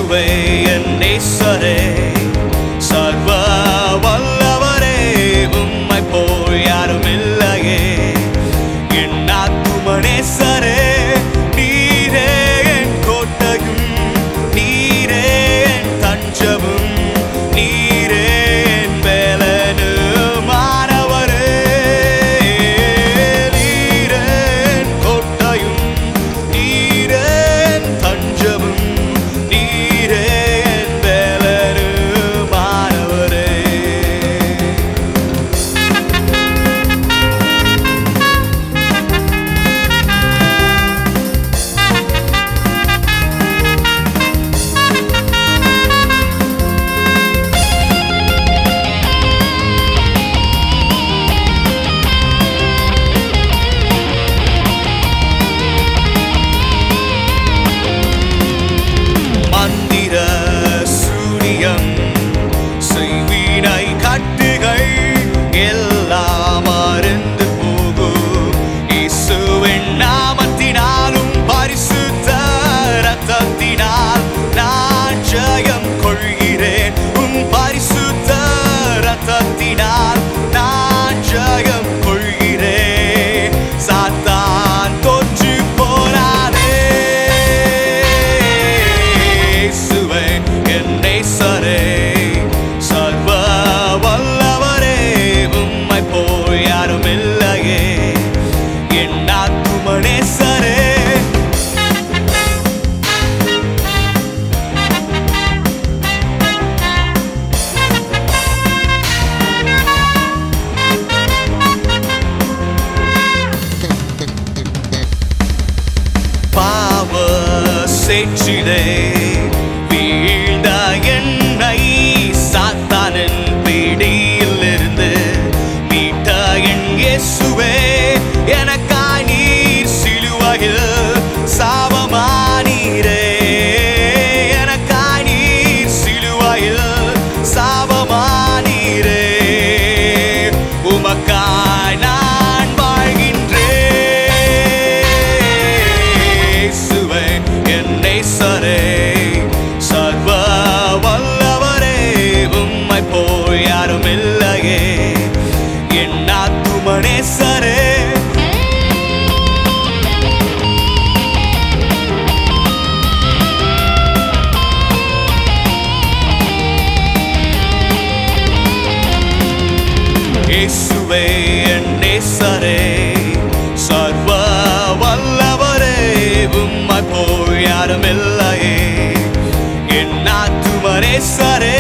இயேசுவே என் நேசரே, சர்வ வல்லவரே, உம்மை போல் யாரும் இல்லையே. என் ஆத்தும நேசரே, நீரே என் கோட்டையும், நீரே என் தஞ்சமும், நீரே என் வேலனுமானவரே. நீரே என் கோட்டையும், நீரே என் தஞ்சமும், நீரே என் வேலனுமானவரே. மந்திர சூனியம் செய்வினை கட்டுகள் எல்லாம் அறுந்து போகும். இயேசுவின் நாமத்தினாலும் பரிசுத்த இரத்தத்தினால் நான் ஜெயம் கொள்கிறேன். உம் பரிசுத்த இரத்தத்தினால் நான் ஜெயம் கொள்கிறேன். சாத்தான் தோற்று போனானே. இயேசுவே என் நேசரே, சர்வ வல்லவரே, உம்மை போல் யாரும் இல்லையே. என் ஆத்தும நேசரே, பாவ சேற்றிலே வீழ்ந்த என்னை சாத்தானின் பிடியிலிருந்து மீட்ட என் இயேசுவே, எனக்காய் நீர் சிலுவையில் சாபமானீரே. எனக்காய் நீர் சிலுவையில் சாபமானீரே. உமக்காய் நான் வாழ்கின்றேன். இயேசுவே என் நேசரே, சர்வ வல்லவரே, உம்மை போல் யாரும் இல்லையே. என் ஆத்தும நேசரே, இயேசுவே என் நேசரே, சர்வ வல்லவரே, உம்மை போல் யாரும் இல்லையே. என் ஆத்தும நேசரே.